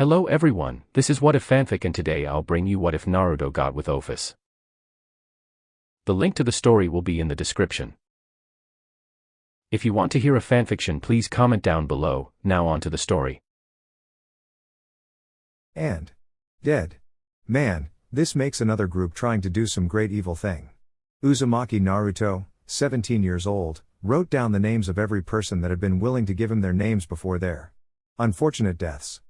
Hello everyone, this is What If Fanfic and today I'll bring you What If Naruto got with Ophis. The link to the story will be in the description. If you want to hear a fanfiction please comment down below. Now on to the story. And dead. Man, this makes another group trying to do some great evil thing. Uzumaki Naruto, 17 years old, wrote down the names of every person that had been willing to give him their names before their unfortunate deaths.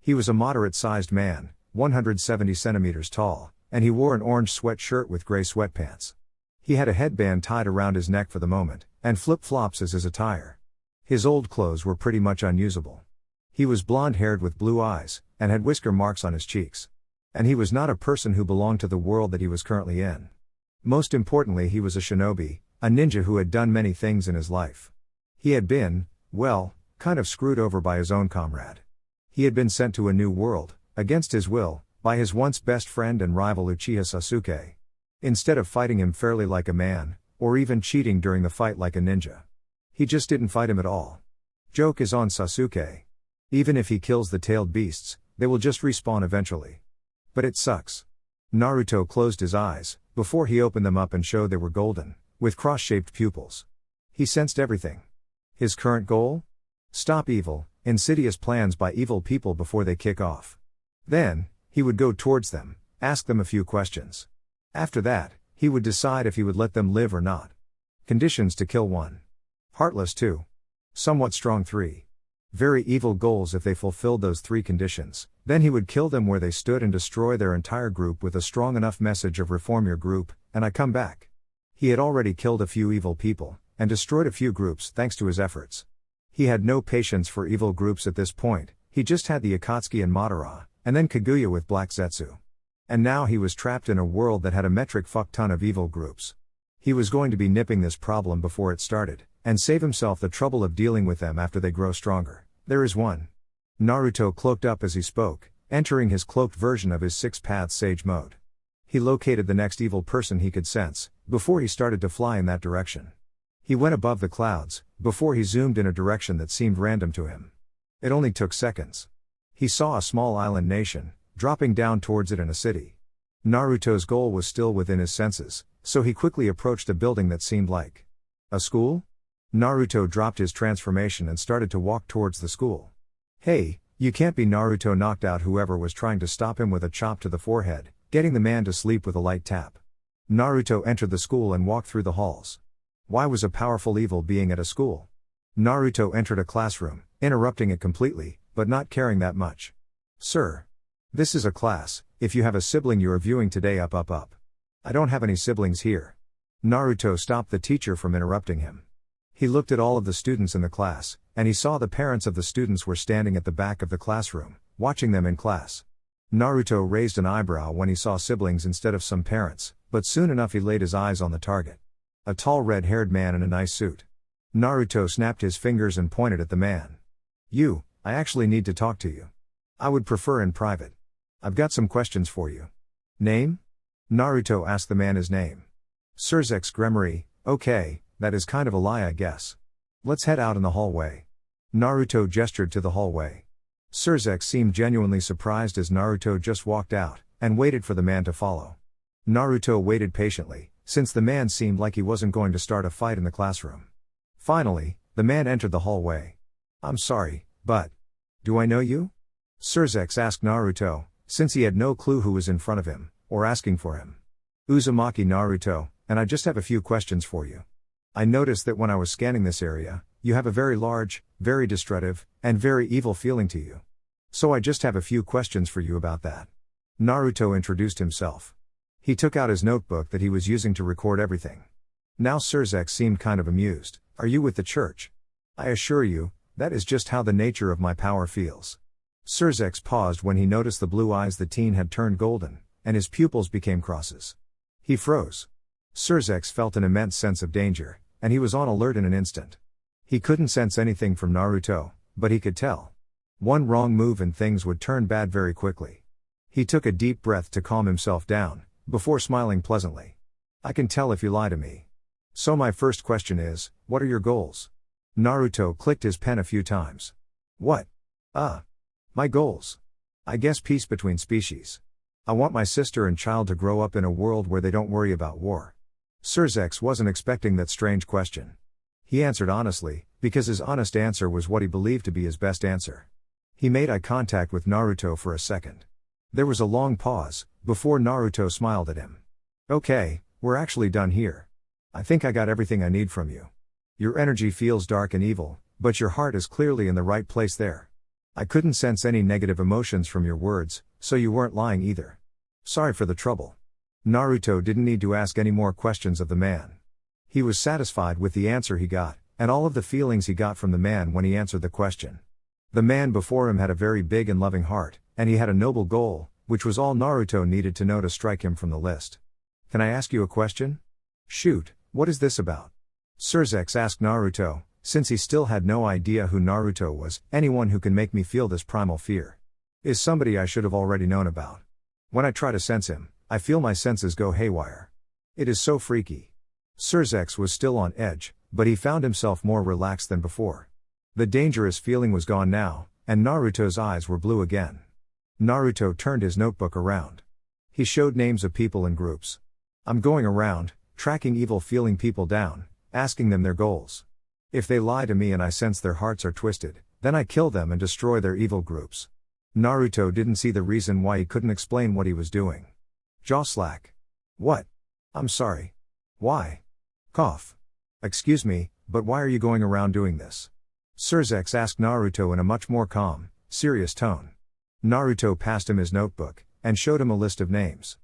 He was a moderate-sized man, 170 centimeters tall, and he wore an orange sweatshirt with gray sweatpants. He had a headband tied around his neck for the moment, and flip-flops as his attire. His old clothes were pretty much unusable. He was blonde-haired with blue eyes, and had whisker marks on his cheeks. And he was not a person who belonged to the world that he was currently in. Most importantly, he was a shinobi, a ninja who had done many things in his life. He had been, well, kind of screwed over by his own comrade. He had been sent to a new world, against his will, by his once best friend and rival Uchiha Sasuke. Instead of fighting him fairly like a man, or even cheating during the fight like a ninja. He just didn't fight him at all. Joke is on Sasuke. Even if he kills the tailed beasts, they will just respawn eventually. But it sucks. Naruto closed his eyes, before he opened them up and showed they were golden, with cross-shaped pupils. He sensed everything. His current goal? Stop evil, insidious plans by evil people before they kick off. Then, he would go towards them, ask them a few questions. After that, he would decide if he would let them live or not. Conditions to kill 1. Heartless 2. Somewhat strong 3. Very evil goals if they fulfilled those 3 conditions, then he would kill them where they stood and destroy their entire group with a strong enough message of reform your group, and I come back. He had already killed a few evil people, and destroyed a few groups thanks to his efforts. He had no patience for evil groups at this point, he just had the Akatsuki and Madara, and then Kaguya with Black Zetsu. And now he was trapped in a world that had a metric fuck ton of evil groups. He was going to be nipping this problem before it started, and save himself the trouble of dealing with them after they grow stronger. There is one. Naruto cloaked up as he spoke, entering his cloaked version of his 6-path sage mode. He located the next evil person he could sense, before he started to fly in that direction. He went above the clouds, before he zoomed in a direction that seemed random to him. It only took seconds. He saw a small island nation, dropping down towards it in a city. Naruto's goal was still within his senses, so he quickly approached a building that seemed like a school? Naruto dropped his transformation and started to walk towards the school. Hey, you can't be. Naruto knocked out whoever was trying to stop him with a chop to the forehead, getting the man to sleep with a light tap. Naruto entered the school and walked through the halls. Why was a powerful evil being at a school? Naruto entered a classroom, interrupting it completely, but not caring that much. Sir. This is a class, if you have a sibling you are viewing today up. I don't have any siblings here. Naruto stopped the teacher from interrupting him. He looked at all of the students in the class, and he saw the parents of the students were standing at the back of the classroom, watching them in class. Naruto raised an eyebrow when he saw siblings instead of some parents, but soon enough he laid his eyes on the target. A tall red-haired man in a nice suit. Naruto snapped his fingers and pointed at the man. I actually need to talk to you. I would prefer in private. I've got some questions for you. Name? Naruto asked the man his name. Cixous Gremory. Okay, that is kind of a lie I guess. Let's head out in the hallway. Naruto gestured to the hallway. Cixous seemed genuinely surprised as Naruto just walked out, and waited for the man to follow. Naruto waited patiently, since the man seemed like he wasn't going to start a fight in the classroom. Finally, the man entered the hallway. I'm sorry, but do I know you? Cixous asked Naruto, since he had no clue who was in front of him, or asking for him. Uzumaki Naruto, and I just have a few questions for you. I noticed that when I was scanning this area, you have a very large, very destructive, and very evil feeling to you. So I just have a few questions for you about that. Naruto introduced himself. He took out his notebook that he was using to record everything. Now Cixous seemed kind of amused. Are you with the church? I assure you, that is just how the nature of my power feels. Cixous paused when he noticed the blue eyes the teen had turned golden, and his pupils became crosses. He froze. Cixous felt an immense sense of danger, and he was on alert in an instant. He couldn't sense anything from Naruto, but he could tell. One wrong move and things would turn bad very quickly. He took a deep breath to calm himself down, before smiling pleasantly. I can tell if you lie to me. So my first question is, what are your goals? Naruto clicked his pen a few times. What? My goals. I guess peace between species. I want my sister and child to grow up in a world where they don't worry about war. Cixous wasn't expecting that strange question. He answered honestly, because his honest answer was what he believed to be his best answer. He made eye contact with Naruto for a second. There was a long pause, before Naruto smiled at him. Okay, we're actually done here. I think I got everything I need from you. Your energy feels dark and evil, but your heart is clearly in the right place there. I couldn't sense any negative emotions from your words, so you weren't lying either. Sorry for the trouble. Naruto didn't need to ask any more questions of the man. He was satisfied with the answer he got, and all of the feelings he got from the man when he answered the question. The man before him had a very big and loving heart, and he had a noble goal, which was all Naruto needed to know to strike him from the list. Can I ask you a question? Shoot, what is this about? Cixous asked Naruto, since he still had no idea who Naruto was. Anyone who can make me feel this primal fear is somebody I should have already known about. When I try to sense him, I feel my senses go haywire. It is so freaky. Cixous was still on edge, but he found himself more relaxed than before. The dangerous feeling was gone now, and Naruto's eyes were blue again. Naruto turned his notebook around. He showed names of people and groups. I'm going around, tracking evil-feeling people down, asking them their goals. If they lie to me and I sense their hearts are twisted, then I kill them and destroy their evil groups. Naruto didn't see the reason why he couldn't explain what he was doing. Jaw slack. What? I'm sorry. Why? Cough. Excuse me, but why are you going around doing this? Cixous asked Naruto in a much more calm, serious tone. Naruto passed him his notebook, and showed him a list of names.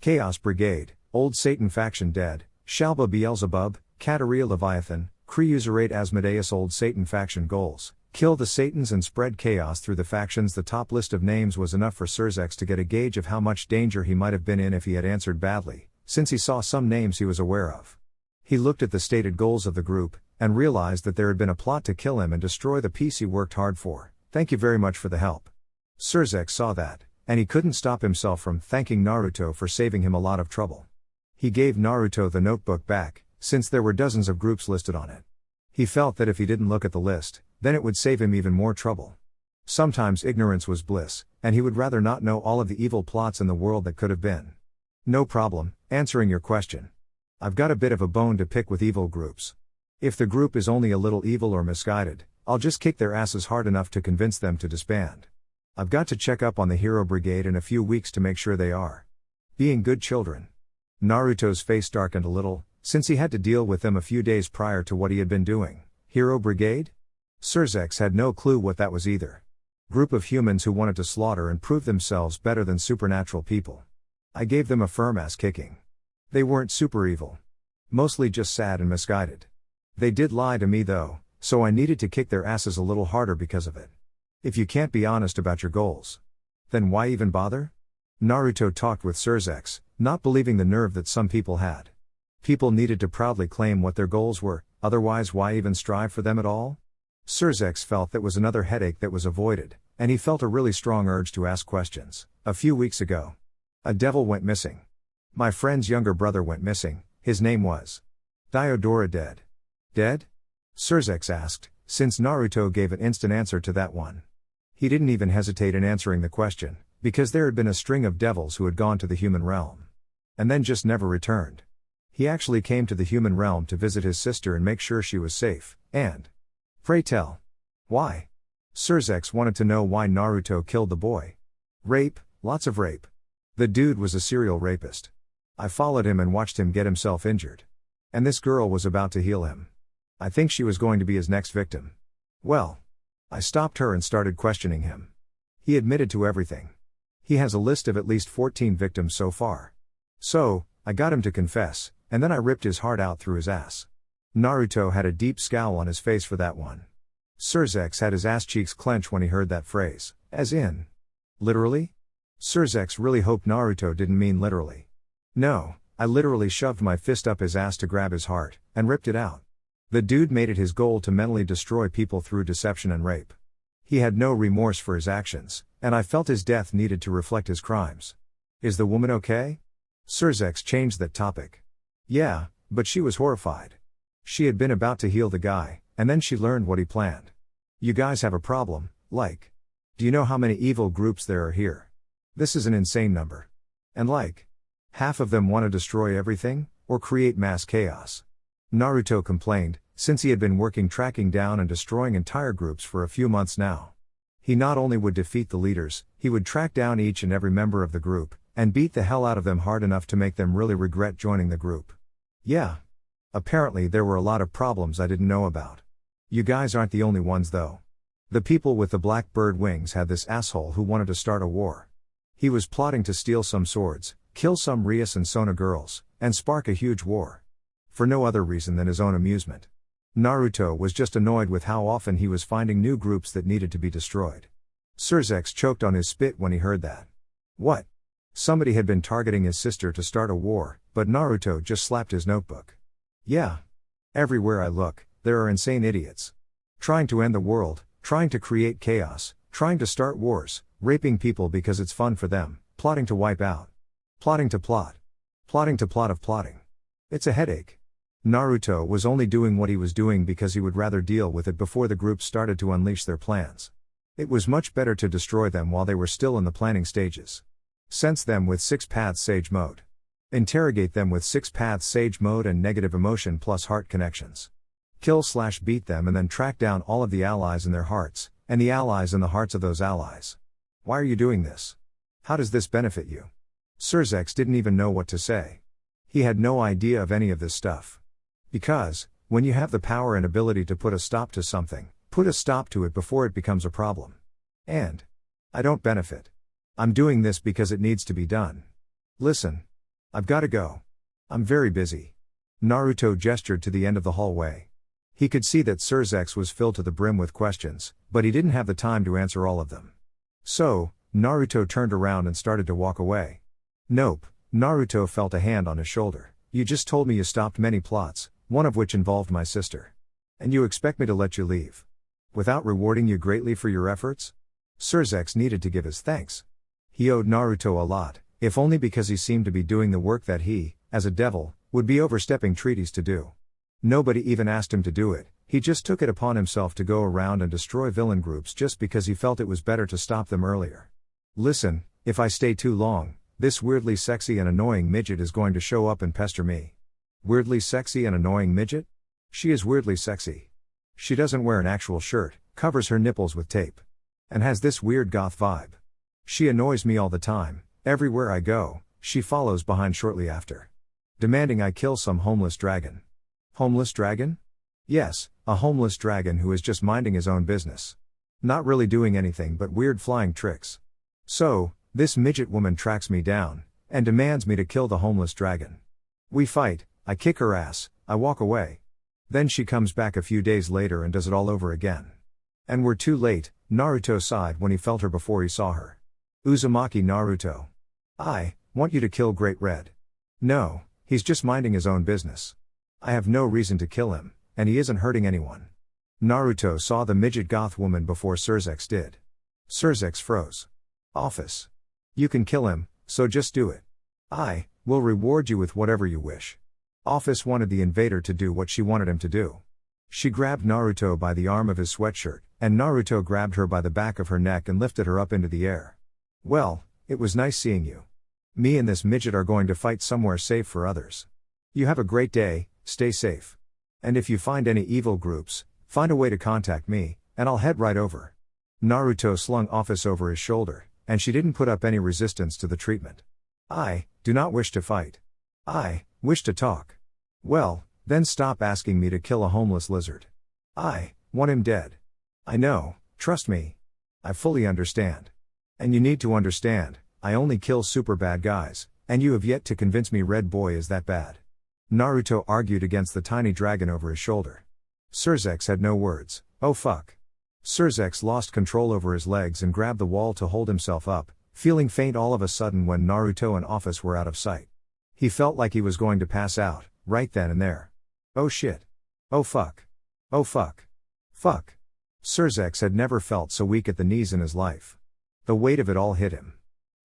Chaos Brigade, Old Satan Faction dead, Shalba Beelzebub, Kateria Leviathan, Creuserate Asmodeus. Old Satan Faction goals: kill the Satans and spread chaos through the factions. The top list of names was enough for Cixous to get a gauge of how much danger he might have been in if he had answered badly, since he saw some names he was aware of. He looked at the stated goals of the group, and realized that there had been a plot to kill him and destroy the peace he worked hard for. Thank you very much for the help. Cixous saw that, and he couldn't stop himself from thanking Naruto for saving him a lot of trouble. He gave Naruto the notebook back, since there were dozens of groups listed on it. He felt that if he didn't look at the list, then it would save him even more trouble. Sometimes ignorance was bliss, and he would rather not know all of the evil plots in the world that could have been. No problem, answering your question. I've got a bit of a bone to pick with evil groups. If the group is only a little evil or misguided, I'll just kick their asses hard enough to convince them to disband. I've got to check up on the Hero Brigade in a few weeks to make sure they are being good children. Naruto's face darkened a little, since he had to deal with them a few days prior to what he had been doing. Hero Brigade? Cixous had no clue what that was either. Group of humans who wanted to slaughter and prove themselves better than supernatural people. I gave them a firm ass kicking. They weren't super evil. Mostly just sad and misguided. They did lie to me though, so I needed to kick their asses a little harder because of it. If you can't be honest about your goals, then why even bother? Naruto talked with Cixous, not believing the nerve that some people had. People needed to proudly claim what their goals were, otherwise why even strive for them at all? Cixous felt that was another headache that was avoided, and he felt a really strong urge to ask questions. A few weeks ago, a devil went missing. My friend's younger brother went missing. His name was Diodora. Dead? Dead? Cixous asked, since Naruto gave an instant answer to that one. He didn't even hesitate in answering the question, because there had been a string of devils who had gone to the human realm. And then just never returned. He actually came to the human realm to visit his sister and make sure she was safe, and... Pray tell. Why? Cixous wanted to know why Naruto killed the boy. Rape, lots of rape. The dude was a serial rapist. I followed him and watched him get himself injured. And this girl was about to heal him. I think she was going to be his next victim. Well, I stopped her and started questioning him. He admitted to everything. He has a list of at least 14 victims so far. So, I got him to confess, and then I ripped his heart out through his ass. Naruto had a deep scowl on his face for that one. Cixous had his ass cheeks clench when he heard that phrase, as in, literally? Cixous really hoped Naruto didn't mean literally. No, I literally shoved my fist up his ass to grab his heart, and ripped it out. The dude made it his goal to mentally destroy people through deception and rape. He had no remorse for his actions, and I felt his death needed to reflect his crimes. Is the woman okay? Cixous changed that topic. Yeah, but she was horrified. She had been about to heal the guy, and then she learned what he planned. You guys have a problem, like. Do you know how many evil groups there are here? This is an insane number. And half of them want to destroy everything, or create mass chaos. Naruto complained, since he had been working tracking down and destroying entire groups for a few months now. He not only would defeat the leaders, he would track down each and every member of the group, and beat the hell out of them hard enough to make them really regret joining the group. Yeah. Apparently there were a lot of problems I didn't know about. You guys aren't the only ones though. The people with the black bird wings had this asshole who wanted to start a war. He was plotting to steal some swords, kill some Rias and Sona girls, and spark a huge war. For no other reason than his own amusement. Naruto was just annoyed with how often he was finding new groups that needed to be destroyed. Cixous choked on his spit when he heard that. What? Somebody had been targeting his sister to start a war, but Naruto just slapped his notebook. Yeah. Everywhere I look, there are insane idiots. Trying to end the world, trying to create chaos, trying to start wars, raping people because it's fun for them, plotting to wipe out. Plotting to plot. Plotting to plot of plotting. It's a headache. Naruto was only doing what he was doing because he would rather deal with it before the group started to unleash their plans. It was much better to destroy them while they were still in the planning stages. Sense them with 6 paths sage mode. Interrogate them with 6 paths sage mode and negative emotion plus heart connections. Kill/beat them and then track down all of the allies in their hearts, and the allies in the hearts of those allies. Why are you doing this? How does this benefit you? Cixous didn't even know what to say. He had no idea of any of this stuff. Because, when you have the power and ability to put a stop to something, put a stop to it before it becomes a problem. And I don't benefit. I'm doing this because it needs to be done. Listen. I've got to go. I'm very busy. Naruto gestured to the end of the hallway. He could see that Cixous was filled to the brim with questions, but he didn't have the time to answer all of them. So, Naruto turned around and started to walk away. Nope, Naruto felt a hand on his shoulder. You just told me you stopped many plots, one of which involved my sister. And you expect me to let you leave? Without rewarding you greatly for your efforts? Cixous needed to give his thanks. He owed Naruto a lot, if only because he seemed to be doing the work that he, as a devil, would be overstepping treaties to do. Nobody even asked him to do it, he just took it upon himself to go around and destroy villain groups just because he felt it was better to stop them earlier. Listen, if I stay too long, this weirdly sexy and annoying midget is going to show up and pester me. Weirdly sexy and annoying midget? She is weirdly sexy. She doesn't wear an actual shirt, covers her nipples with tape. And has this weird goth vibe. She annoys me all the time, everywhere I go, she follows behind shortly after. Demanding I kill some homeless dragon. Homeless dragon? Yes, a homeless dragon who is just minding his own business. Not really doing anything but weird flying tricks. So, this midget woman tracks me down, and demands me to kill the homeless dragon. We fight, I kick her ass, I walk away. Then she comes back a few days later and does it all over again. And we're too late, Naruto sighed when he felt her before he saw her. Uzumaki Naruto. I want you to kill Great Red. No, he's just minding his own business. I have no reason to kill him, and he isn't hurting anyone. Naruto saw the midget goth woman before Cixous did. Cixous froze. Ophis. You can kill him, so just do it. I will reward you with whatever you wish. Ophis wanted the invader to do what she wanted him to do. She grabbed Naruto by the arm of his sweatshirt, and Naruto grabbed her by the back of her neck and lifted her up into the air. Well, it was nice seeing you. Me and this midget are going to fight somewhere safe for others. You have a great day, stay safe. And if you find any evil groups, find a way to contact me, and I'll head right over. Naruto slung Ophis over his shoulder, and she didn't put up any resistance to the treatment. I do not wish to fight. I wish to talk. Well, then stop asking me to kill a homeless lizard. I want him dead. I know, trust me. I fully understand. And you need to understand, I only kill super bad guys, and you have yet to convince me Red Boy is that bad. Naruto argued against the tiny dragon over his shoulder. Cixous had no words. Oh fuck. Cixous lost control over his legs and grabbed the wall to hold himself up, feeling faint all of a sudden when Naruto and Ophis were out of sight. He felt like he was going to pass out, right then and there. Oh shit. Oh fuck. Oh fuck. Fuck. Cixous had never felt so weak at the knees in his life. The weight of it all hit him.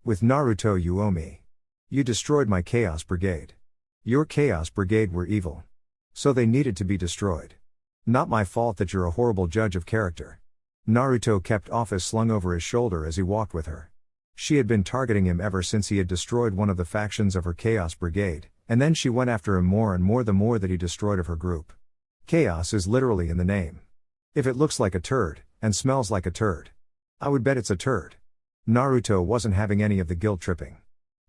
With Naruto you owe me. You destroyed my Chaos Brigade. Your Chaos Brigade were evil. So they needed to be destroyed. Not my fault that you're a horrible judge of character. Naruto kept Ophis slung over his shoulder as he walked with her. She had been targeting him ever since he had destroyed one of the factions of her Chaos Brigade, and then she went after him more and more the more that he destroyed of her group. Chaos is literally in the name. If it looks like a turd, and smells like a turd, I would bet it's a turd. Naruto wasn't having any of the guilt tripping.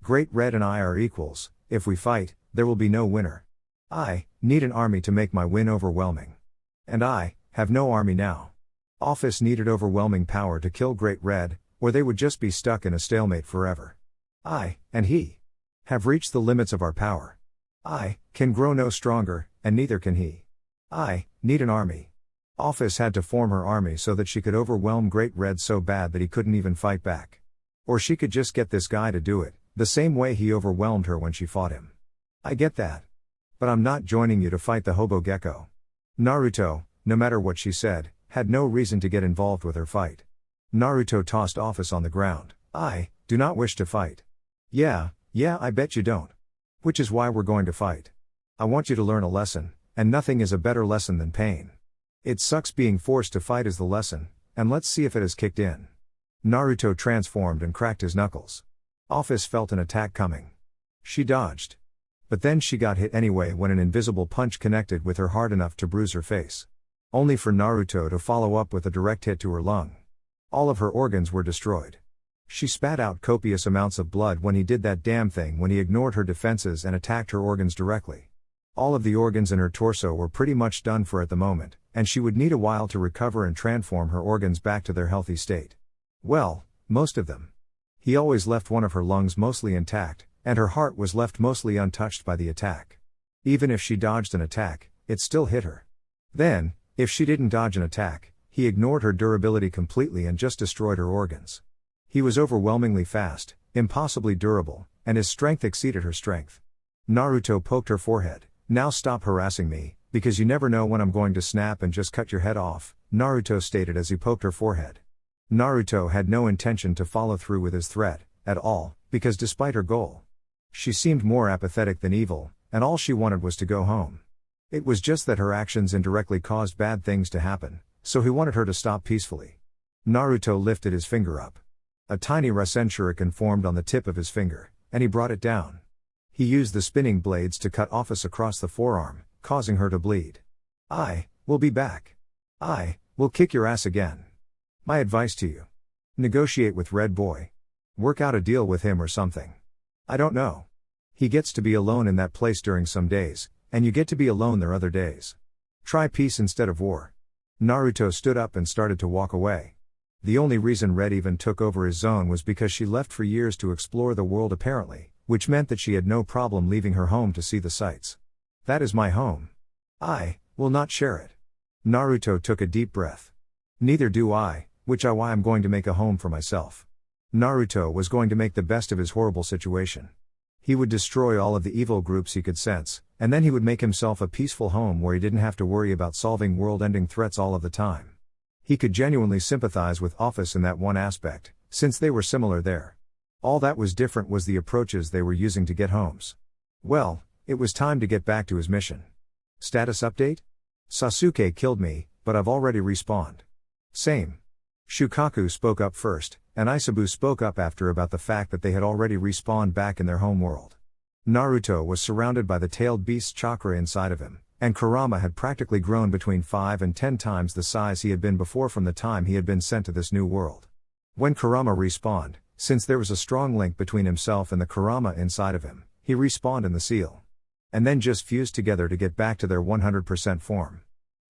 Great Red and I are equals. If we fight, there will be no winner. I need an army to make my win overwhelming. And I have no army now. Ophis needed overwhelming power to kill Great Red, or they would just be stuck in a stalemate forever. I, and he, have reached the limits of our power. I can grow no stronger, and neither can he. I need an army. Ophis had to form her army so that she could overwhelm Great Red so bad that he couldn't even fight back. Or she could just get this guy to do it, the same way he overwhelmed her when she fought him. I get that. But I'm not joining you to fight the Hobo Gecko. Naruto, no matter what she said, had no reason to get involved with her fight. Naruto tossed Ophis on the ground. I do not wish to fight. Yeah, I bet you don't. Which is why we're going to fight. I want you to learn a lesson, and nothing is a better lesson than pain. It sucks being forced to fight is the lesson, and let's see if it has kicked in. Naruto transformed and cracked his knuckles. Ophis felt an attack coming. She dodged. But then she got hit anyway when an invisible punch connected with her hard enough to bruise her face. Only for Naruto to follow up with a direct hit to her lung. All of her organs were destroyed. She spat out copious amounts of blood when he did that damn thing when he ignored her defenses and attacked her organs directly. All of the organs in her torso were pretty much done for at the moment, and she would need a while to recover and transform her organs back to their healthy state. Well, most of them. He always left one of her lungs mostly intact, and her heart was left mostly untouched by the attack. Even if she dodged an attack, it still hit her. Then, if she didn't dodge an attack, he ignored her durability completely and just destroyed her organs. He was overwhelmingly fast, impossibly durable, and his strength exceeded her strength. Naruto poked her forehead. Now stop harassing me, because you never know when I'm going to snap and just cut your head off, Naruto stated as he poked her forehead. Naruto had no intention to follow through with his threat, at all, because despite her goal, she seemed more apathetic than evil, and all she wanted was to go home. It was just that her actions indirectly caused bad things to happen, so he wanted her to stop peacefully. Naruto lifted his finger up. A tiny Rasen shuriken formed on the tip of his finger, and he brought it down. He used the spinning blades to cut Ophis across the forearm, causing her to bleed. I will be back. I will kick your ass again. My advice to you. Negotiate with Red Boy. Work out a deal with him or something. I don't know. He gets to be alone in that place during some days, and you get to be alone there other days. Try peace instead of war. Naruto stood up and started to walk away. The only reason Red even took over his zone was because she left for years to explore the world apparently, which meant that she had no problem leaving her home to see the sights. That is my home. I will not share it. Naruto took a deep breath. Neither do I, which is why I'm going to make a home for myself. Naruto was going to make the best of his horrible situation. He would destroy all of the evil groups he could sense, and then he would make himself a peaceful home where he didn't have to worry about solving world-ending threats all of the time. He could genuinely sympathize with Ophis in that one aspect, since they were similar there. All that was different was the approaches they were using to get homes. Well, it was time to get back to his mission. Status update? Sasuke killed me, but I've already respawned. Same. Shukaku spoke up first, and Isabu spoke up after about the fact that they had already respawned back in their home world. Naruto was surrounded by the tailed beast's chakra inside of him, and Kurama had practically grown between 5 and 10 times the size he had been before from the time he had been sent to this new world. When Kurama respawned, since there was a strong link between himself and the Kurama inside of him, he respawned in the seal. And then just fused together to get back to their 100% form.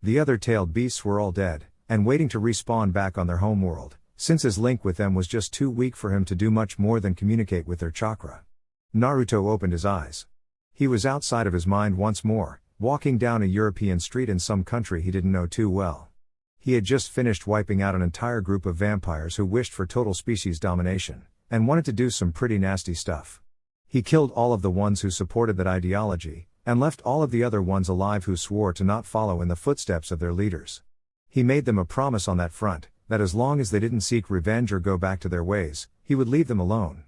The other tailed beasts were all dead, and waiting to respawn back on their home world, since his link with them was just too weak for him to do much more than communicate with their chakra. Naruto opened his eyes. He was outside of his mind once more, walking down a European street in some country he didn't know too well. He had just finished wiping out an entire group of vampires who wished for total species domination, and wanted to do some pretty nasty stuff. He killed all of the ones who supported that ideology, and left all of the other ones alive who swore to not follow in the footsteps of their leaders. He made them a promise on that front, that as long as they didn't seek revenge or go back to their ways, he would leave them alone.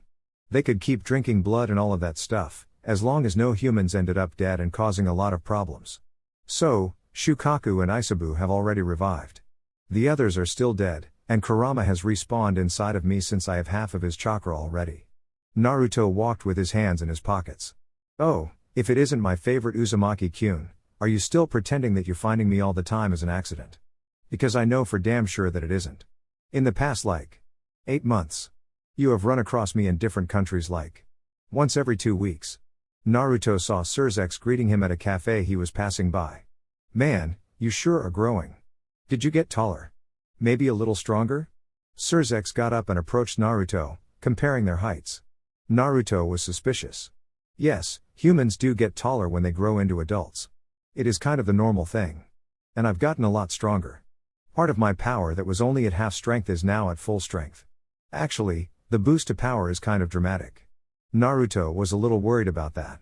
They could keep drinking blood and all of that stuff, as long as no humans ended up dead and causing a lot of problems. So, Shukaku and Isabu have already revived. The others are still dead, And Kurama has respawned inside of me since I have half of his chakra already. Naruto walked with his hands in his pockets. Oh, if it isn't my favorite Uzumaki-kyun, are you still pretending that you're finding me all the time as an accident? Because I know for damn sure that it isn't. In the past 8 months. You have run across me in different countries once every 2 weeks. Naruto saw Cixous greeting him at a cafe he was passing by. Man, you sure are growing. Did you get taller? Maybe a little stronger? Cixous got up and approached Naruto, comparing their heights. Naruto was suspicious. Yes, humans do get taller when they grow into adults. It is kind of the normal thing. And I've gotten a lot stronger. Part of my power that was only at half strength is now at full strength. Actually, the boost to power is kind of dramatic. Naruto was a little worried about that.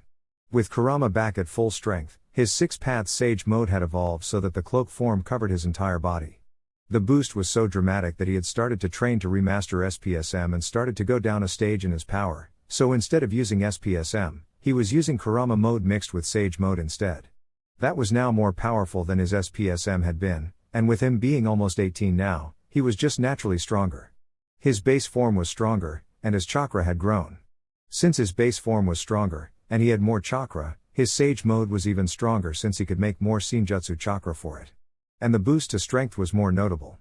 With Kurama back at full strength, his 6-path Sage mode had evolved so that the cloak form covered his entire body. The boost was so dramatic that he had started to train to remaster SPSM and started to go down a stage in his power, so instead of using SPSM, he was using Kurama mode mixed with Sage mode instead. That was now more powerful than his SPSM had been, and with him being almost 18 now, he was just naturally stronger. His base form was stronger, and his chakra had grown. Since his base form was stronger, and he had more chakra, his Sage mode was even stronger since he could make more Senjutsu chakra for it. And the boost to strength was more notable.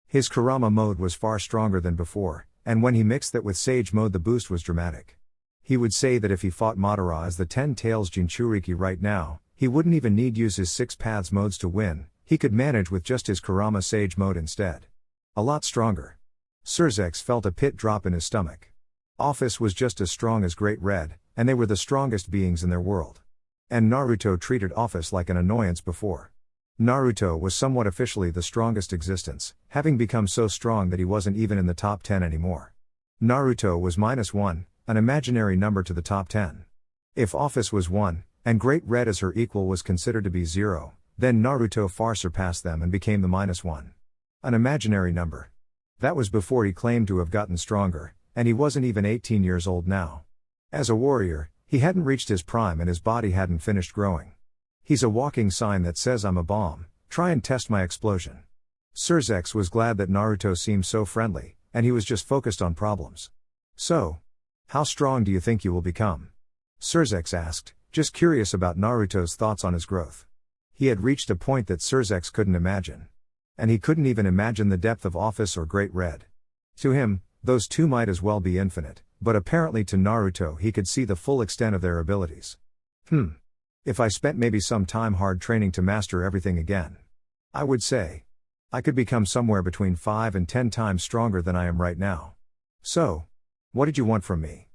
His Kurama mode was far stronger than before, and when he mixed that with Sage mode the boost was dramatic. He would say that if he fought Madara as the 10 Tails Jinchuriki right now, he wouldn't even need use his 6 paths modes to win, he could manage with just his Kurama Sage mode instead. A lot stronger. Cixous felt a pit drop in his stomach. Ophis was just as strong as Great Red, and they were the strongest beings in their world. And Naruto treated Ophis like an annoyance before. Naruto was somewhat officially the strongest existence, having become so strong that he wasn't even in the top 10 anymore. Naruto was -1, an imaginary number to the top 10. If Ophis was 1, and Great Red as her equal was considered to be 0, then Naruto far surpassed them and became the -1. An imaginary number. That was before he claimed to have gotten stronger, and he wasn't even 18 years old now. As a warrior, he hadn't reached his prime and his body hadn't finished growing. He's a walking sign that says I'm a bomb, try and test my explosion. Cixous was glad that Naruto seemed so friendly, and he was just focused on problems. So, how strong do you think you will become? Cixous asked, just curious about Naruto's thoughts on his growth. He had reached a point that Cixous couldn't imagine. And he couldn't even imagine the depth of Ophis or Great Red. To him, those two might as well be infinite, but apparently to Naruto he could see the full extent of their abilities. If I spent maybe some time hard training to master everything again, I would say, I could become somewhere between 5 and 10 times stronger than I am right now. So, what did you want from me?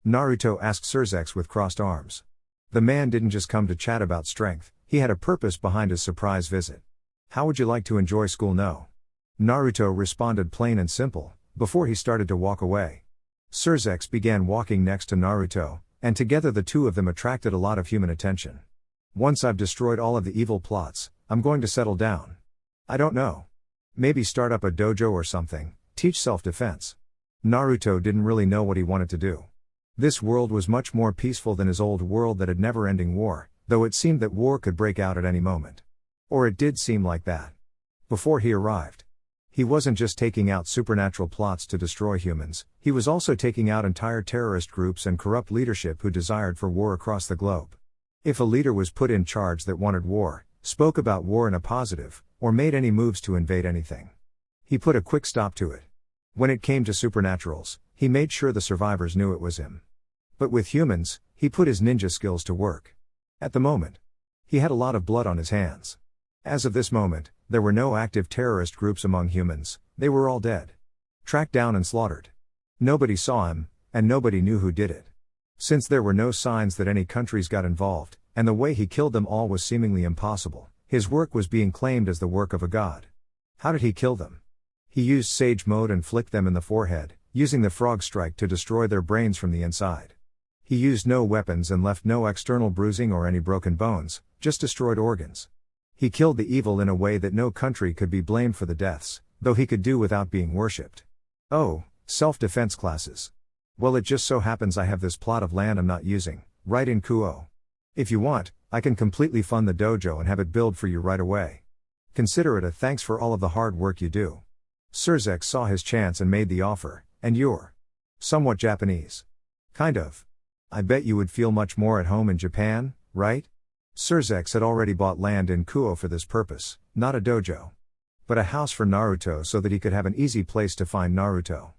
Naruto asked Cixous with crossed arms. The man didn't just come to chat about strength, he had a purpose behind his surprise visit. How would you like to enjoy school? No. Naruto responded plain and simple, before he started to walk away. Cixous began walking next to Naruto, and together the two of them attracted a lot of human attention. Once I've destroyed all of the evil plots, I'm going to settle down. I don't know. Maybe start up a dojo or something, teach self-defense. Naruto didn't really know what he wanted to do. This world was much more peaceful than his old world that had never-ending war, though it seemed that war could break out at any moment. Or it did seem like that. Before he arrived. He wasn't just taking out supernatural plots to destroy humans, he was also taking out entire terrorist groups and corrupt leadership who desired for war across the globe. If a leader was put in charge that wanted war, spoke about war in a positive, or made any moves to invade anything, he put a quick stop to it. When it came to supernaturals, he made sure the survivors knew it was him. But with humans, he put his ninja skills to work. At the moment, he had a lot of blood on his hands. As of this moment, there were no active terrorist groups among humans, they were all dead. Tracked down and slaughtered. Nobody saw him, and nobody knew who did it. Since there were no signs that any countries got involved, and the way he killed them all was seemingly impossible, his work was being claimed as the work of a god. How did he kill them? He used Sage mode and flicked them in the forehead, using the frog strike to destroy their brains from the inside. He used no weapons and left no external bruising or any broken bones, just destroyed organs. He killed the evil in a way that no country could be blamed for the deaths, though he could do without being worshipped. Oh, self-defense classes. Well, it just so happens I have this plot of land I'm not using, right in Kuo. If you want, I can completely fund the dojo and have it build for you right away. Consider it a thanks for all of the hard work you do. Cixous saw his chance and made the offer, and you're somewhat Japanese. Kind of. I bet you would feel much more at home in Japan, right? Cixous had already bought land in Kuo for this purpose, not a dojo, but a house for Naruto so that he could have an easy place to find Naruto.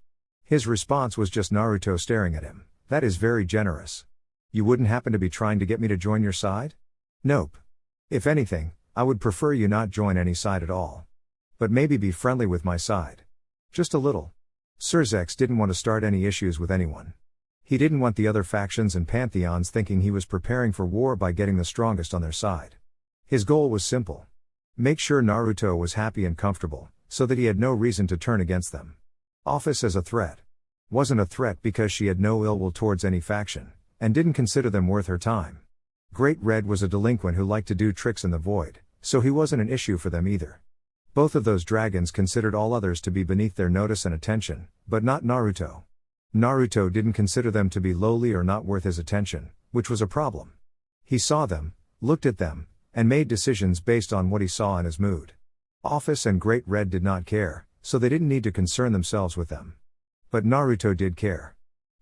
His response was just Naruto staring at him. That is very generous. You wouldn't happen to be trying to get me to join your side? Nope. If anything, I would prefer you not join any side at all. But maybe be friendly with my side. Just a little. Cixous didn't want to start any issues with anyone. He didn't want the other factions and pantheons thinking he was preparing for war by getting the strongest on their side. His goal was simple. Make sure Naruto was happy and comfortable, so that he had no reason to turn against them. Ophis as a threat. Wasn't a threat because she had no ill will towards any faction, and didn't consider them worth her time. Great Red was a delinquent who liked to do tricks in the void, so he wasn't an issue for them either. Both of those dragons considered all others to be beneath their notice and attention, but not Naruto. Naruto didn't consider them to be lowly or not worth his attention, which was a problem. He saw them, looked at them, and made decisions based on what he saw in his mood. Ophis and Great Red did not care, so they didn't need to concern themselves with them. But Naruto did care.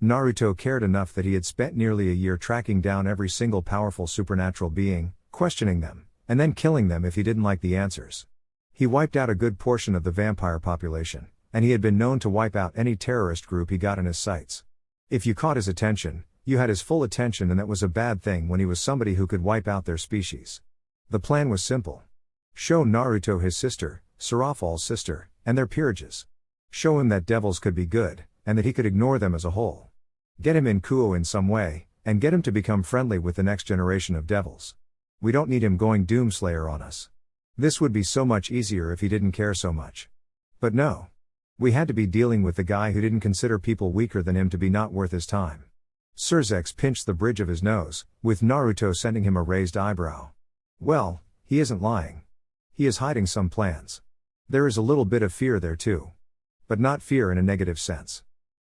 Naruto cared enough that he had spent nearly a year tracking down every single powerful supernatural being, questioning them, and then killing them if he didn't like the answers. He wiped out a good portion of the vampire population, and he had been known to wipe out any terrorist group he got in his sights. If you caught his attention, you had his full attention, and that was a bad thing when he was somebody who could wipe out their species. The plan was simple. Show Naruto his sister, Sarafol's sister, and their peerages. Show him that devils could be good, and that he could ignore them as a whole. Get him in Kuo in some way, and get him to become friendly with the next generation of devils. We don't need him going Doomslayer on us. This would be so much easier if he didn't care so much. But no. We had to be dealing with the guy who didn't consider people weaker than him to be not worth his time. Cixous pinched the bridge of his nose, with Naruto sending him a raised eyebrow. Well, he isn't lying. He is hiding some plans. There is a little bit of fear there too. But not fear in a negative sense.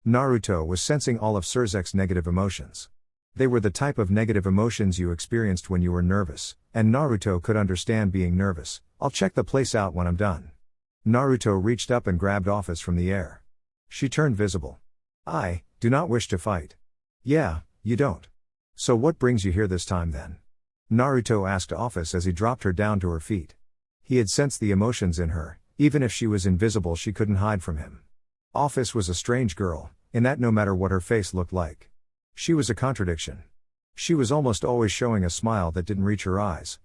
Naruto was sensing all of Cixous' negative emotions. They were the type of negative emotions you experienced when you were nervous, and Naruto could understand being nervous. I'll check the place out when I'm done. Naruto reached up and grabbed Ophis from the air. She turned visible. I do not wish to fight. Yeah, you don't. So what brings you here this time then? Naruto asked Ophis as he dropped her down to her feet. He had sensed the emotions in her, even if she was invisible she couldn't hide from him. Ophis was a strange girl, in that no matter what her face looked like, she was a contradiction. She was almost always showing a smile that didn't reach her eyes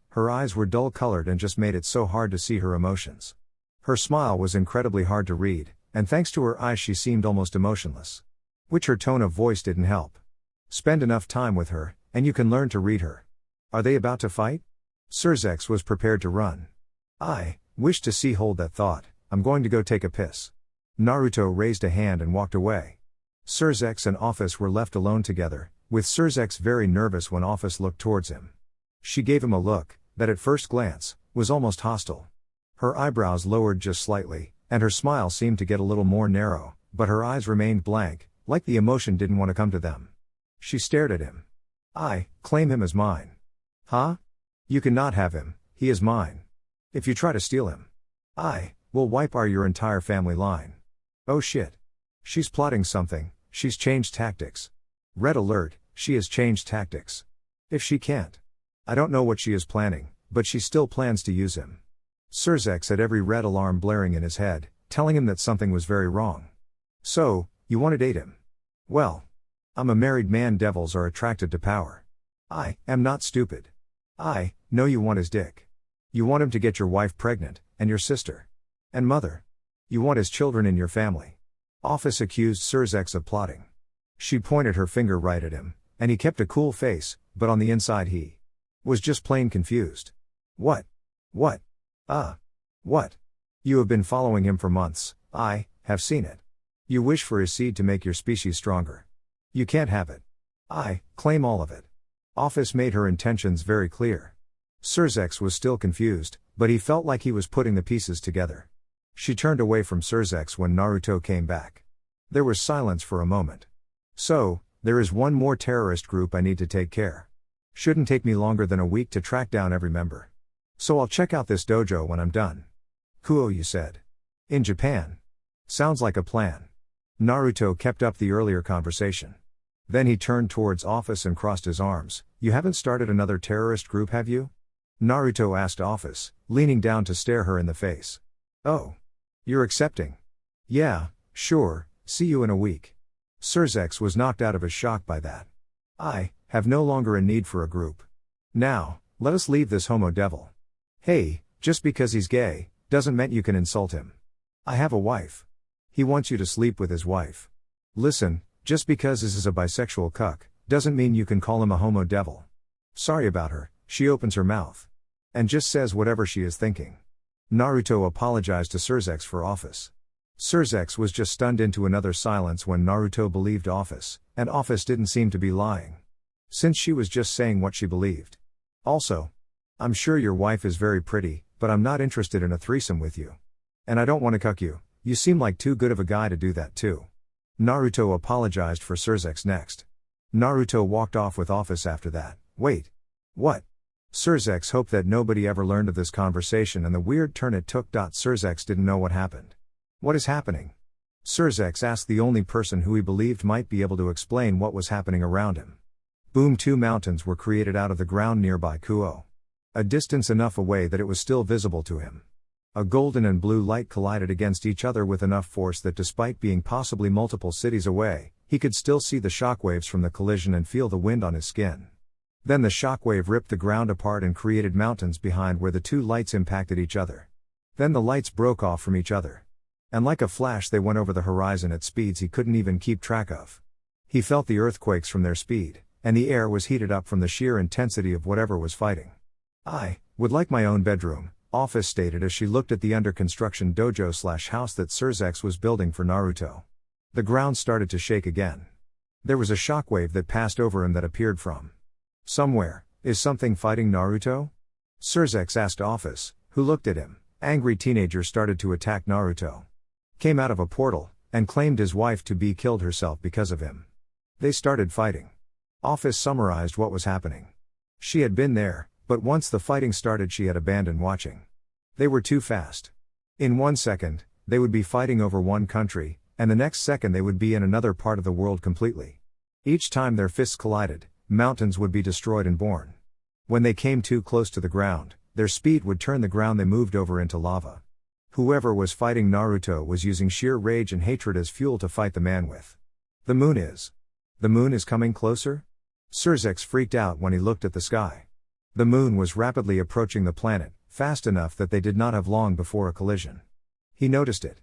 were dull-colored and just made it so hard to see her emotions. Her smile was incredibly hard to read, and thanks to her eyes she seemed almost emotionless. Which her tone of voice didn't help. Spend enough time with her, and you can learn to read her. Are they about to fight? Cixous was prepared to run. I wish to see. Hold that thought, I'm going to go take a piss. Naruto raised a hand and walked away. Cixous and Ophis were left alone together, with Cixous very nervous when Ophis looked towards him. She gave him a look that at first glance was almost hostile. Her eyebrows lowered just slightly, and her smile seemed to get a little more narrow, but her eyes remained blank, like the emotion didn't want to come to them. She stared at him. I claim him as mine. Huh? You cannot have him, he is mine. If you try to steal him, I will wipe your entire family line. Oh shit. She's plotting something. She's changed tactics. Red alert, she has changed tactics. If she can't. I don't know what she is planning, but she still plans to use him. Cixous had every red alarm blaring in his head, telling him that something was very wrong. So, you want to date him? Well. I'm a married man. Devils are attracted to power. I am not stupid. I know you want his dick. You want him to get your wife pregnant, and your sister. And mother. You want his children in your family. Ophis accused Cixous of plotting. She pointed her finger right at him, and he kept a cool face, but on the inside he was just plain confused. What? What? What? You have been following him for months. I have seen it. You wish for his seed to make your species stronger. You can't have it. I claim all of it. Ophis made her intentions very clear. Cixous was still confused, but he felt like he was putting the pieces together. She turned away from Cixous when Naruto came back. There was silence for a moment. So, there is one more terrorist group I need to take care. Shouldn't take me longer than a week to track down every member. So I'll check out this dojo when I'm done. Kuo, you said. In Japan. Sounds like a plan. Naruto kept up the earlier conversation. Then he turned towards Ophis and crossed his arms. You haven't started another terrorist group, have you? Naruto asked Ophis, leaning down to stare her in the face. Oh. You're accepting? Yeah, sure, see you in a week. Cixous was knocked out of his shock by that. I have no longer a need for a group. Now, let us leave this homo devil. Hey, just because he's gay, doesn't mean you can insult him. I have a wife. He wants you to sleep with his wife. Listen, just because this is a bisexual cuck, doesn't mean you can call him a homo devil. Sorry about her, she opens her mouth. And just says whatever she is thinking. Naruto apologized to Cixous for Ophis. Cixous was just stunned into another silence when Naruto believed Ophis, and Ophis didn't seem to be lying. Since she was just saying what she believed. Also, I'm sure your wife is very pretty, but I'm not interested in a threesome with you. And I don't want to cuck you, you seem like too good of a guy to do that too. Naruto apologized for Cixous next. Naruto walked off with Ophis after that. Wait. What? Cixous hoped that nobody ever learned of this conversation and the weird turn it took. Cixous didn't know what happened. What is happening? Cixous asked the only person who he believed might be able to explain what was happening around him. Boom, two mountains were created out of the ground nearby Kuo. A distance enough away that it was still visible to him. A golden and blue light collided against each other with enough force that despite being possibly multiple cities away, he could still see the shockwaves from the collision and feel the wind on his skin. Then the shockwave ripped the ground apart and created mountains behind where the two lights impacted each other. Then the lights broke off from each other. And like a flash they went over the horizon at speeds he couldn't even keep track of. He felt the earthquakes from their speed, and the air was heated up from the sheer intensity of whatever was fighting. I would like my own bedroom, Ophis stated as she looked at the under-construction dojo/house that Cixous was building for Naruto. The ground started to shake again. There was a shockwave that passed over him that appeared from somewhere. Is something fighting Naruto? Cixous asked Ophis, who looked at him. Angry teenagers started to attack Naruto. Came out of a portal, and claimed his wife to be killed herself because of him. They started fighting. Ophis summarized what was happening. She had been there, but once the fighting started she had abandoned watching. They were too fast. In 1 second, they would be fighting over one country, and the next second they would be in another part of the world completely. Each time their fists collided, mountains would be destroyed and born. When they came too close to the ground, their speed would turn the ground they moved over into lava. Whoever was fighting Naruto was using sheer rage and hatred as fuel to fight the man with. The moon is coming closer? Cixous freaked out when he looked at the sky. The moon was rapidly approaching the planet, fast enough that they did not have long before a collision. He noticed it.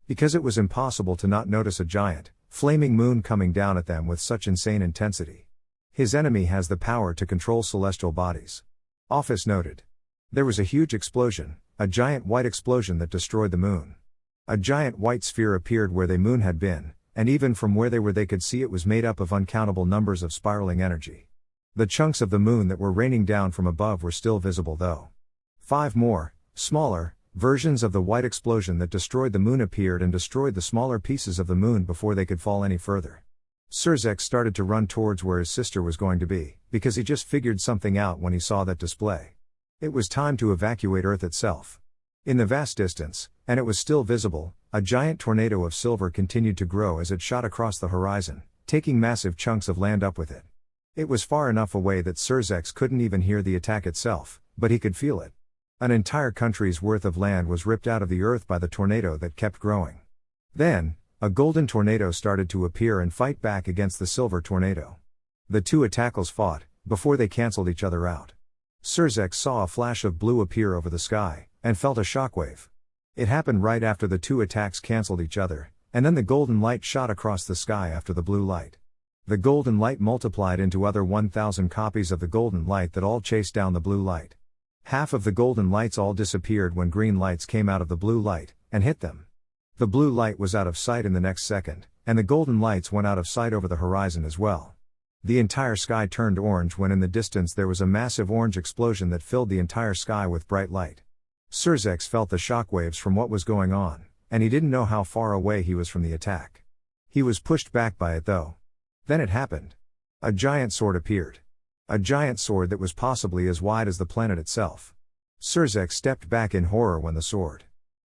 Because it was impossible to not notice a giant, flaming moon coming down at them with such insane intensity. His enemy has the power to control celestial bodies. Ophis noted. There was a huge explosion, a giant white explosion that destroyed the moon. A giant white sphere appeared where the moon had been, and even from where they were they could see it was made up of uncountable numbers of spiraling energy. The chunks of the moon that were raining down from above were still visible though. 5 more, smaller, versions of the white explosion that destroyed the moon appeared and destroyed the smaller pieces of the moon before they could fall any further. Cixous started to run towards where his sister was going to be, because he just figured something out when he saw that display. It was time to evacuate Earth itself. In the vast distance, and it was still visible, a giant tornado of silver continued to grow as it shot across the horizon, taking massive chunks of land up with it. It was far enough away that Cixous couldn't even hear the attack itself, but he could feel it. An entire country's worth of land was ripped out of the earth by the tornado that kept growing. Then, a golden tornado started to appear and fight back against the silver tornado. The two attackers fought, before they cancelled each other out. Cixous saw a flash of blue appear over the sky, and felt a shockwave. It happened right after the two attacks cancelled each other, and then the golden light shot across the sky after the blue light. The golden light multiplied into other 1,000 copies of the golden light that all chased down the blue light. Half of the golden lights all disappeared when green lights came out of the blue light, and hit them. The blue light was out of sight in the next second, and the golden lights went out of sight over the horizon as well. The entire sky turned orange when in the distance there was a massive orange explosion that filled the entire sky with bright light. Cixous felt the shockwaves from what was going on, and he didn't know how far away he was from the attack. He was pushed back by it though. Then it happened. A giant sword appeared. A giant sword that was possibly as wide as the planet itself. Cixous stepped back in horror when the sword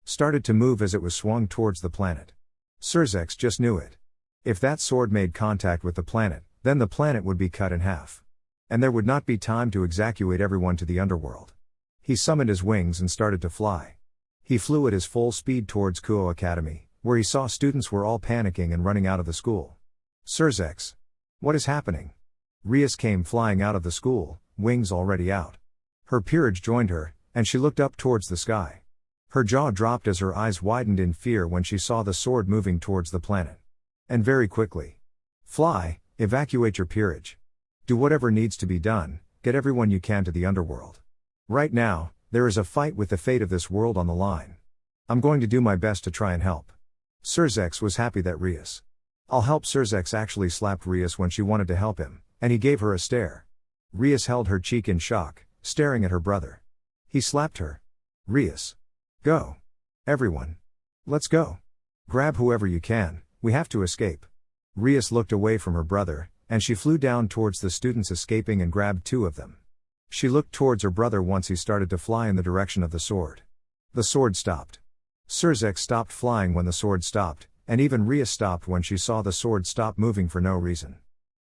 started to move as it was swung towards the planet. Cixous just knew it. If that sword made contact with the planet, then the planet would be cut in half. And there would not be time to evacuate everyone to the underworld. He summoned his wings and started to fly. He flew at his full speed towards Kuo Academy, where he saw students were all panicking and running out of the school. Cixous. What is happening? Rias came flying out of the school, wings already out. Her peerage joined her, and she looked up towards the sky. Her jaw dropped as her eyes widened in fear when she saw the sword moving towards the planet. And very quickly. Fly, evacuate your peerage. Do whatever needs to be done, get everyone you can to the underworld. Right now, there is a fight with the fate of this world on the line. I'm going to do my best to try and help. Cixous was happy that Rias. I'll help. Cixous actually slapped Rias when she wanted to help him, and he gave her a stare. Rias held her cheek in shock, staring at her brother. He slapped her. Rias. Go. Everyone. Let's go. Grab whoever you can, we have to escape. Rias looked away from her brother, and she flew down towards the students escaping and grabbed 2 of them. She looked towards her brother once he started to fly in the direction of the sword. The sword stopped. Cixous stopped flying when the sword stopped, and even Rias stopped when she saw the sword stop moving for no reason.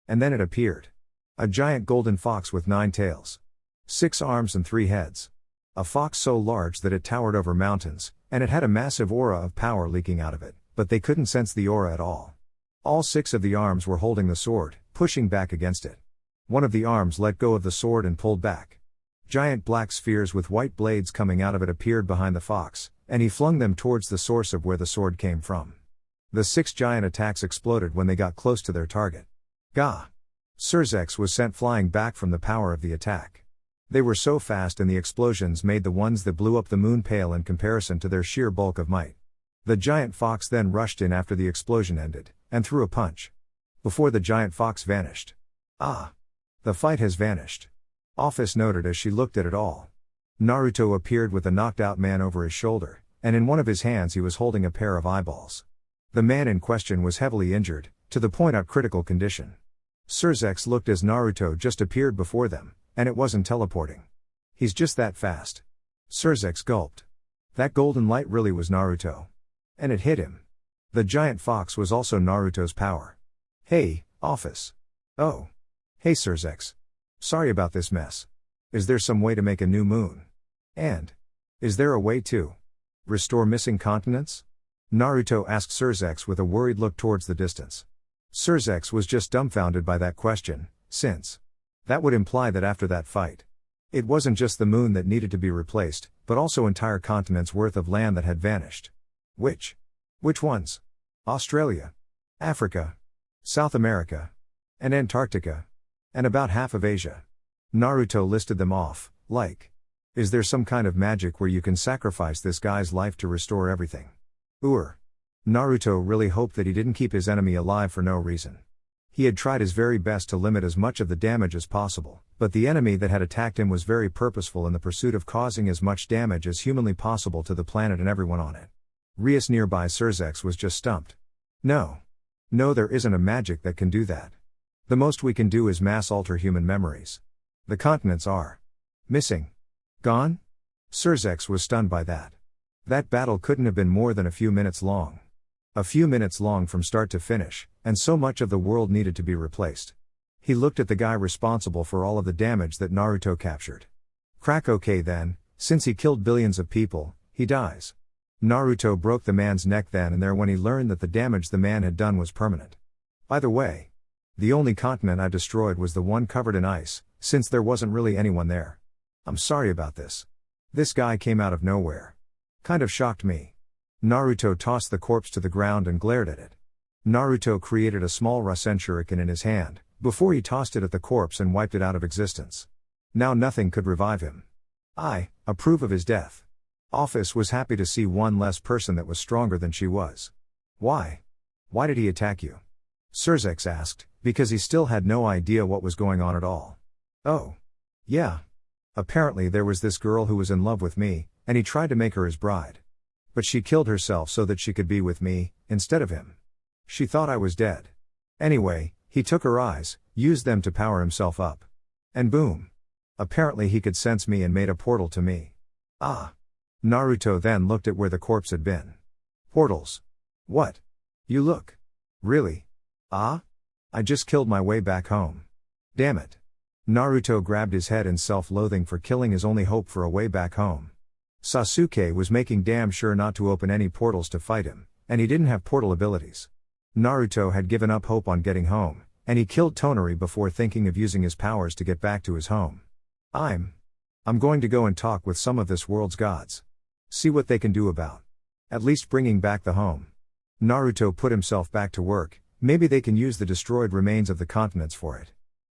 And then it appeared. A giant golden fox with 9 tails. 6 arms and 3 heads. A fox so large that it towered over mountains, and it had a massive aura of power leaking out of it, but they couldn't sense the aura at all. All 6 of the arms were holding the sword, pushing back against it. One of the arms let go of the sword and pulled back. Giant black spheres with white blades coming out of it appeared behind the fox, and he flung them towards the source of where the sword came from. The 6 giant attacks exploded when they got close to their target. Gah! Cixous was sent flying back from the power of the attack. They were so fast and the explosions made the ones that blew up the moon pale in comparison to their sheer bulk of might. The giant fox then rushed in after the explosion ended, and threw a punch. Before the giant fox vanished. Ah! The fight has vanished. Ophis noted as she looked at it all. Naruto appeared with a knocked out man over his shoulder, and in one of his hands he was holding a pair of eyeballs. The man in question was heavily injured, to the point of critical condition. Cixous looked as Naruto just appeared before them, and it wasn't teleporting. He's just that fast. Cixous gulped. That golden light really was Naruto. And it hit him. The giant fox was also Naruto's power. Hey, Ophis. Oh. Hey Cixous. Sorry about this mess. Is there some way to make a new moon? And is there a way to restore missing continents? Naruto asked Cixous with a worried look towards the distance. Cixous was just dumbfounded by that question, since that would imply that after that fight, it wasn't just the moon that needed to be replaced, but also entire continents worth of land that had vanished. Which ones? Australia, Africa, South America, and Antarctica, and about half of Asia. Naruto listed them off, like, is there some kind of magic where you can sacrifice this guy's life to restore everything? Naruto really hoped that he didn't keep his enemy alive for no reason. He had tried his very best to limit as much of the damage as possible, but the enemy that had attacked him was very purposeful in the pursuit of causing as much damage as humanly possible to the planet and everyone on it. Rias nearby Cixous was just stumped. No, there isn't a magic that can do that. The most we can do is mass alter human memories. The continents are missing. Gone? Cixous was stunned by that. That battle couldn't have been more than a few minutes long. A few minutes long from start to finish, and so much of the world needed to be replaced. He looked at the guy responsible for all of the damage that Naruto captured. Crack. Okay then, since he killed billions of people, he dies. Naruto broke the man's neck then and there when he learned that the damage the man had done was permanent. By the way, the only continent I destroyed was the one covered in ice, since there wasn't really anyone there. I'm sorry about this. This guy came out of nowhere. Kind of shocked me. Naruto tossed the corpse to the ground and glared at it. Naruto created a small Rasen shuriken in his hand, before he tossed it at the corpse and wiped it out of existence. Now nothing could revive him. I approve of his death. Ophis was happy to see one less person that was stronger than she was. Why? Why did he attack you? Cixous asked, because he still had no idea what was going on at all. Oh. Yeah. Apparently there was this girl who was in love with me, and he tried to make her his bride. But she killed herself so that she could be with me, instead of him. She thought I was dead. Anyway, he took her eyes, used them to power himself up. And boom. Apparently he could sense me and made a portal to me. Ah. Naruto then looked at where the corpse had been. Portals. What? You look. Really? Ah? I just killed my way back home. Damn it. Naruto grabbed his head in self-loathing for killing his only hope for a way back home. Sasuke was making damn sure not to open any portals to fight him, and he didn't have portal abilities. Naruto had given up hope on getting home, and he killed Tonari before thinking of using his powers to get back to his home. I'm going to go and talk with some of this world's gods. See what they can do about at least bringing back the home. Naruto put himself back to work. Maybe they can use the destroyed remains of the continents for it.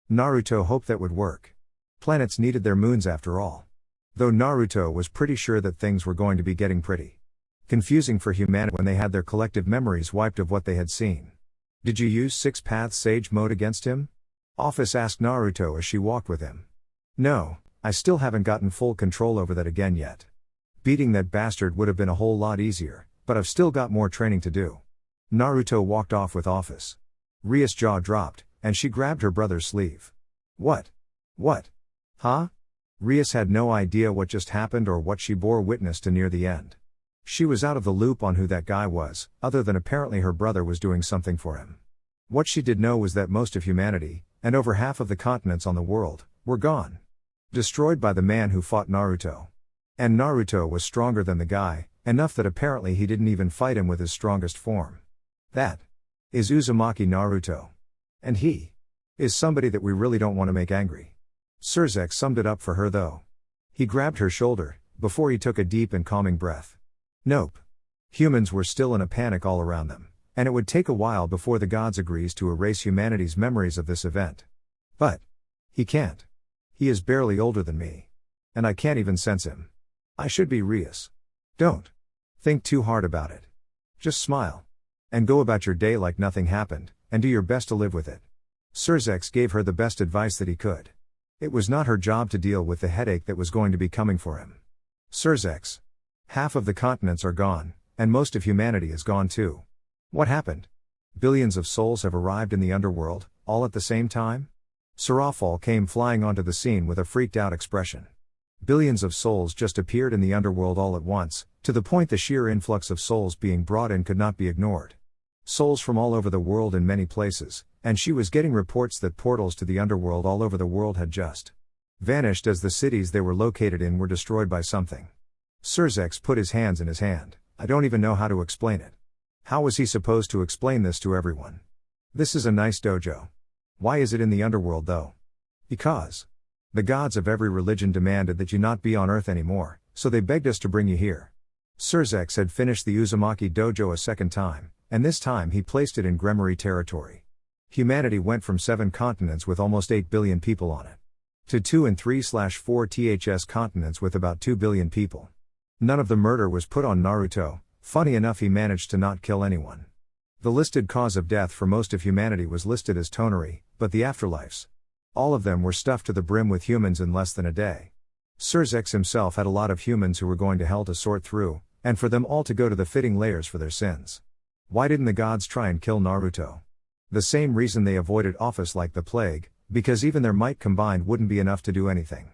Naruto hoped that would work. Planets needed their moons after all. Though Naruto was pretty sure that things were going to be getting pretty confusing for humanity when they had their collective memories wiped of what they had seen. Did you use Six Paths Sage Mode against him? Ophis asked Naruto as she walked with him. No, I still haven't gotten full control over that again yet. Beating that bastard would have been a whole lot easier, but I've still got more training to do. Naruto walked off with Ophis. Ria's jaw dropped, and she grabbed her brother's sleeve. What? What? Huh? Rias had no idea what just happened or what she bore witness to near the end. She was out of the loop on who that guy was, other than apparently her brother was doing something for him. What she did know was that most of humanity, and over half of the continents on the world, were gone. Destroyed by the man who fought Naruto. And Naruto was stronger than the guy, enough that apparently he didn't even fight him with his strongest form. That is Uzumaki Naruto. And he is somebody that we really don't want to make angry. Cixous summed it up for her though. He grabbed her shoulder, before he took a deep and calming breath. Nope. Humans were still in a panic all around them, and it would take a while before the gods agrees to erase humanity's memories of this event. But he can't. He is barely older than me. And I can't even sense him. I should be Rias. Don't think too hard about it. Just smile. And go about your day like nothing happened, and do your best to live with it. Cixous gave her the best advice that he could. It was not her job to deal with the headache that was going to be coming for him. Cixous. Half of the continents are gone, and most of humanity is gone too. What happened? Billions of souls have arrived in the underworld, all at the same time? Sarafal came flying onto the scene with a freaked out expression. Billions of souls just appeared in the underworld all at once, to the point the sheer influx of souls being brought in could not be ignored. Souls from all over the world in many places, and she was getting reports that portals to the underworld all over the world had just vanished as the cities they were located in were destroyed by something. Cixous put his hands in his hand. I don't even know how to explain it. How was he supposed to explain this to everyone? This is a nice dojo. Why is it in the underworld though? Because the gods of every religion demanded that you not be on earth anymore, so they begged us to bring you here. Cixous had finished the Uzumaki dojo a second time, and this time he placed it in Gremory territory. Humanity went from 7 continents with almost 8 billion people on it, to 2 and 3/4 THS continents with about 2 billion people. None of the murder was put on Naruto. Funny enough, he managed to not kill anyone. The listed cause of death for most of humanity was listed as Tonari, but the afterlives, all of them were stuffed to the brim with humans in less than a day. Cixous himself had a lot of humans who were going to hell to sort through, and for them all to go to the fitting layers for their sins. Why didn't the gods try and kill Naruto? The same reason they avoided Ophis like the plague, because even their might combined wouldn't be enough to do anything.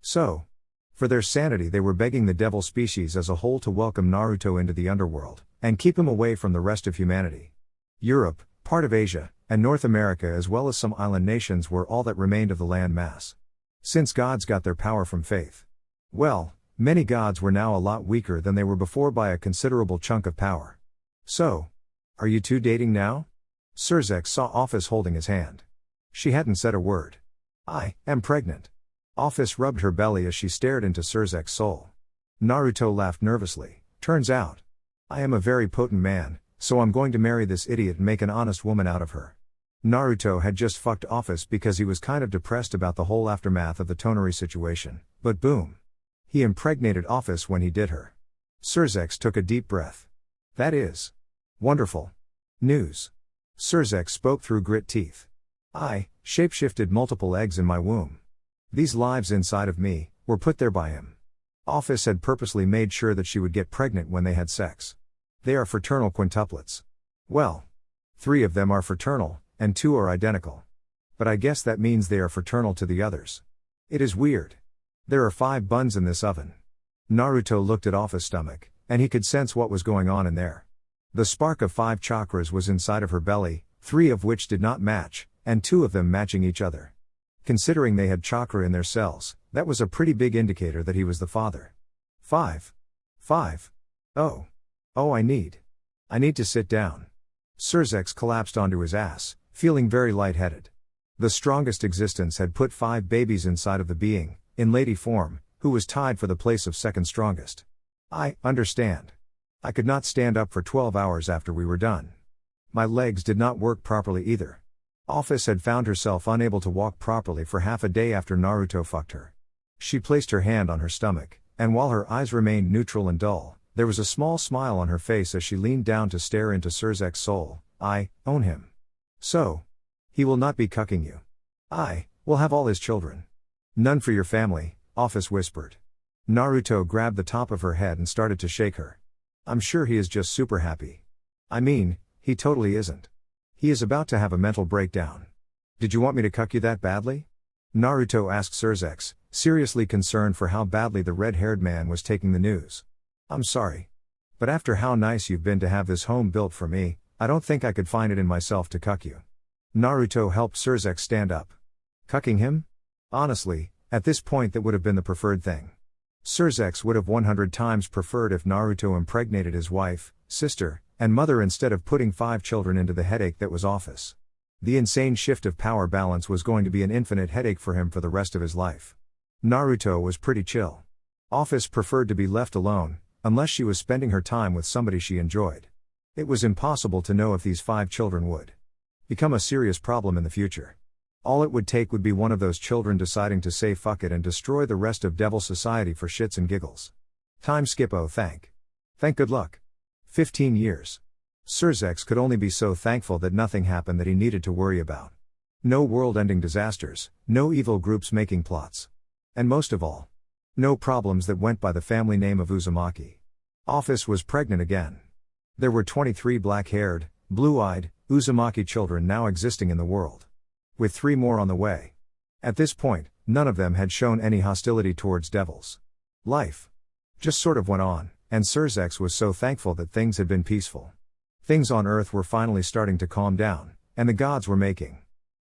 So, for their sanity they were begging the devil species as a whole to welcome Naruto into the underworld, and keep him away from the rest of humanity. Europe, part of Asia, and North America as well as some island nations were all that remained of the land mass. Since gods got their power from faith. Well, many gods were now a lot weaker than they were before by a considerable chunk of power. So, are you two dating now? Cixous saw Ophis holding his hand. She hadn't said a word. I am pregnant. Ophis rubbed her belly as she stared into Cixous' soul. Naruto laughed nervously. Turns out, I am a very potent man, so I'm going to marry this idiot and make an honest woman out of her. Naruto had just fucked Ophis because he was kind of depressed about the whole aftermath of the Tonari situation, but boom. He impregnated Ophis when he did her. Cixous took a deep breath. That is wonderful news. Cixous spoke through grit teeth. I shapeshifted multiple eggs in my womb. These lives inside of me were put there by him. Ophis had purposely made sure that she would get pregnant when they had sex. They are fraternal quintuplets. Well, 3 of them are fraternal, and 2 are identical. But I guess that means they are fraternal to the others. It is weird. There are 5 buns in this oven. Naruto looked at Ophis' stomach, and he could sense what was going on in there. The spark of 5 chakras was inside of her belly, 3 of which did not match, and 2 of them matching each other. Considering they had chakra in their cells, that was a pretty big indicator that he was the father. 5. 5. Oh. Oh, I need to sit down. Cixous collapsed onto his ass, feeling very lightheaded. The strongest existence had put 5 babies inside of the being, in lady form, who was tied for the place of second strongest. I understand. I could not stand up for 12 hours after we were done. My legs did not work properly either. Ophis had found herself unable to walk properly for half a day after Naruto fucked her. She placed her hand on her stomach, and while her eyes remained neutral and dull, there was a small smile on her face as she leaned down to stare into Cixous' soul. I own him. So. He will not be cucking you. I will have all his children. None for your family, Ophis whispered. Naruto grabbed the top of her head and started to shake her. I'm sure he is just super happy. I mean, he totally isn't. He is about to have a mental breakdown. Did you want me to cuck you that badly? Naruto asked Cixous, seriously concerned for how badly the red-haired man was taking the news. I'm sorry. But after how nice you've been to have this home built for me, I don't think I could find it in myself to cuck you. Naruto helped Cixous stand up. Cucking him? Honestly, at this point that would have been the preferred thing. Cixous would have 100 times preferred if Naruto impregnated his wife, sister, and mother instead of putting 5 children into the headache that was Ophis. The insane shift of power balance was going to be an infinite headache for him for the rest of his life. Naruto was pretty chill. Ophis preferred to be left alone, unless she was spending her time with somebody she enjoyed. It was impossible to know if these 5 children would become a serious problem in the future. All it would take would be one of those children deciding to say fuck it and destroy the rest of Devil Society for shits and giggles. Time skip. Oh thank good luck. 15 years. Cixous could only be so thankful that nothing happened that he needed to worry about. No world-ending disasters, no evil groups making plots. And most of all, no problems that went by the family name of Uzumaki. Ophis was pregnant again. There were 23 black-haired, blue-eyed, Uzumaki children now existing in the world. With 3 more on the way. At this point, none of them had shown any hostility towards devils. Life just sort of went on, and Cixous was so thankful that things had been peaceful. Things on Earth were finally starting to calm down, and the gods were making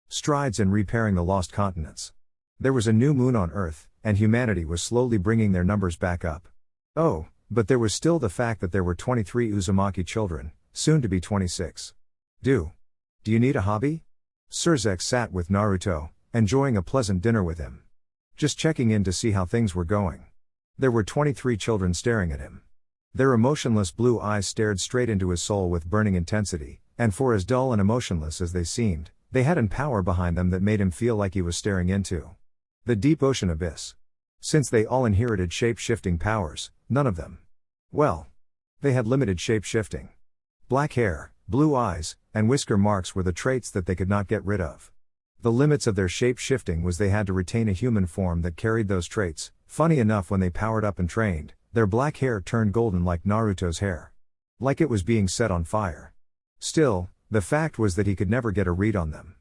strides in repairing the lost continents. There was a new moon on Earth, and humanity was slowly bringing their numbers back up. Oh, but there was still the fact that there were 23 Uzumaki children, soon to be 26. Do you need a hobby? Cixous sat with Naruto, enjoying a pleasant dinner with him. Just checking in to see how things were going. There were 23 children staring at him. Their emotionless blue eyes stared straight into his soul with burning intensity, and for as dull and emotionless as they seemed, they had an power behind them that made him feel like he was staring into the deep ocean abyss. Since they all inherited shape-shifting powers, none of them, well, they had limited shape-shifting. Black hair, blue eyes, and whisker marks were the traits that they could not get rid of. The limits of their shape-shifting was they had to retain a human form that carried those traits. Funny enough, when they powered up and trained, their black hair turned golden like Naruto's hair. Like it was being set on fire. Still, the fact was that he could never get a read on them.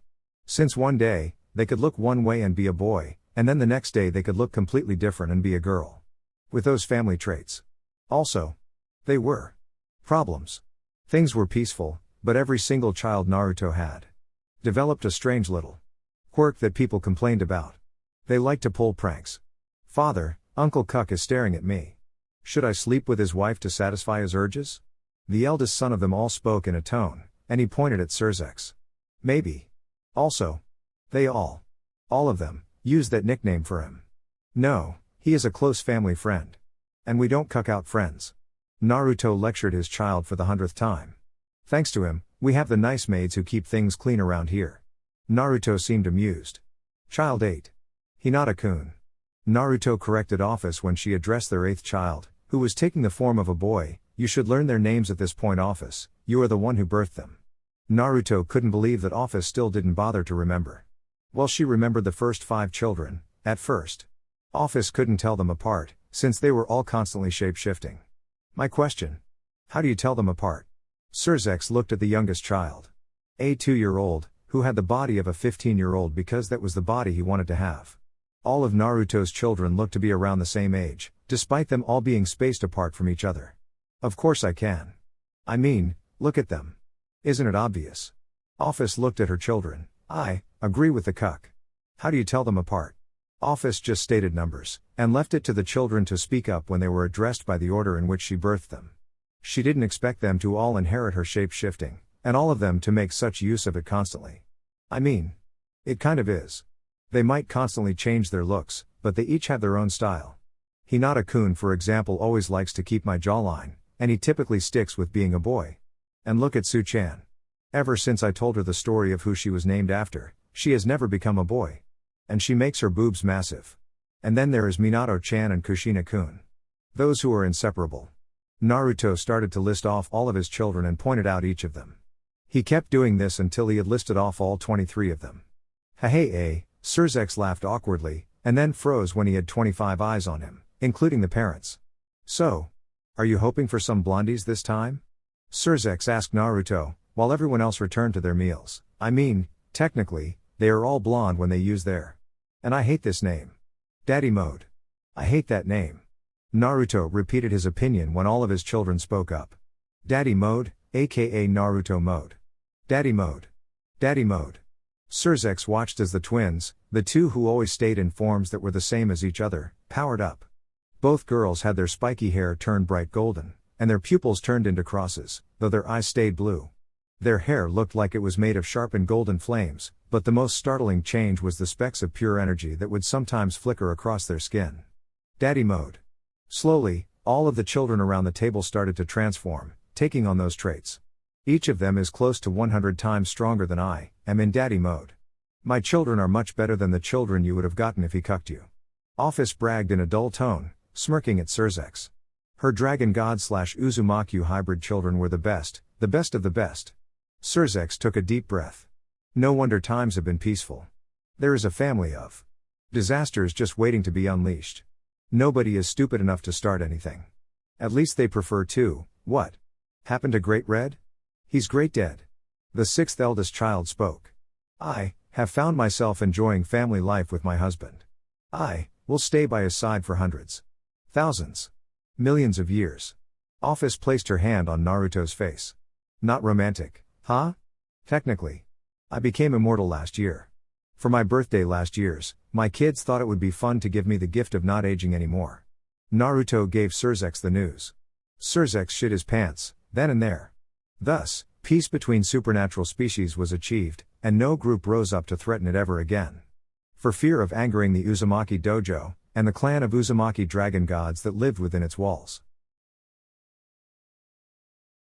Since one day, they could look one way and be a boy, and then the next day they could look completely different and be a girl. With those family traits. Also, they were problems. Things were peaceful, but every single child Naruto had developed a strange little quirk that people complained about. They liked to pull pranks. Father, Uncle Cuck is staring at me. Should I sleep with his wife to satisfy his urges? The eldest son of them all spoke in a tone, and he pointed at Cixous. Maybe. Also, they all of them, used that nickname for him. No, he is a close family friend. And we don't cuck out friends. Naruto lectured his child for the 100th time. Thanks to him, we have the nice maids who keep things clean around here. Naruto seemed amused. Child 8. Hinata-kun. Naruto corrected Ophis when she addressed their 8th child, who was taking the form of a boy. You should learn their names at this point, Ophis. You are the one who birthed them. Naruto couldn't believe that Ophis still didn't bother to remember. Well, she remembered the first 5 children, at first. Ophis couldn't tell them apart, since they were all constantly shape-shifting. My question. How do you tell them apart? Cixous looked at the youngest child. A 2-year-old, who had the body of a 15-year-old because that was the body he wanted to have. All of Naruto's children looked to be around the same age, despite them all being spaced apart from each other. Of course I can. I mean, Look at them. Isn't it obvious? Ophis looked at her children. I agree with the cuck. How do you tell them apart? Ophis just stated numbers, and left it to the children to speak up when they were addressed by the order in which she birthed them. She didn't expect them to all inherit her shape-shifting, and all of them to make such use of it constantly. I mean, it kind of is. They might constantly change their looks, but they each have their own style. Hinata-kun, for example, always likes to keep my jawline, and he typically sticks with being a boy. And look at Su-chan. Ever since I told her the story of who she was named after, she has never become a boy. And she makes her boobs massive. And then there is Minato-chan and Kushina-kun. Those who are inseparable. Naruto started to list off all of his children and pointed out each of them. He kept doing this until he had listed off all 23 of them. Hey, Cixous laughed awkwardly, and then froze when he had 25 eyes on him, including the parents. So, are you hoping for some blondies this time? Cixous asked Naruto, while everyone else returned to their meals. I mean, technically, they are all blonde when they use their. And I hate this name. Daddy mode. I hate that name. Naruto repeated his opinion when all of his children spoke up. Daddy mode, aka Naruto mode. Daddy mode. Daddy mode. Cixous watched as the twins, the two who always stayed in forms that were the same as each other, powered up. Both girls had their spiky hair turned bright golden, and their pupils turned into crosses, though their eyes stayed blue. Their hair looked like it was made of sharpened golden flames, but the most startling change was the specks of pure energy that would sometimes flicker across their skin. Daddy mode. Slowly, all of the children around the table started to transform, taking on those traits. Each of them is close to 100 times stronger than I am in daddy mode. My children are much better than the children you would have gotten if he cucked you. Ophis bragged in a dull tone, smirking at Cixous. Her dragon god / Uzumaki hybrid children were the best of the best. Cixous took a deep breath. No wonder times have been peaceful. There is a family of disasters just waiting to be unleashed. Nobody is stupid enough to start anything. At least they prefer to. What happened to Great Red? He's great dead. The sixth eldest child spoke. I have found myself enjoying family life with my husband. I will stay by his side for hundreds, thousands, millions of years. Ophis placed her hand on Naruto's face. Not romantic, huh? Technically. I became immortal last year. For my birthday last year's, my kids thought it would be fun to give me the gift of not aging anymore. Naruto gave Cixous the news. Cixous shit his pants, then and there. Thus, peace between supernatural species was achieved, and no group rose up to threaten it ever again. For fear of angering the Uzumaki dojo, and the clan of Uzumaki dragon gods that lived within its walls.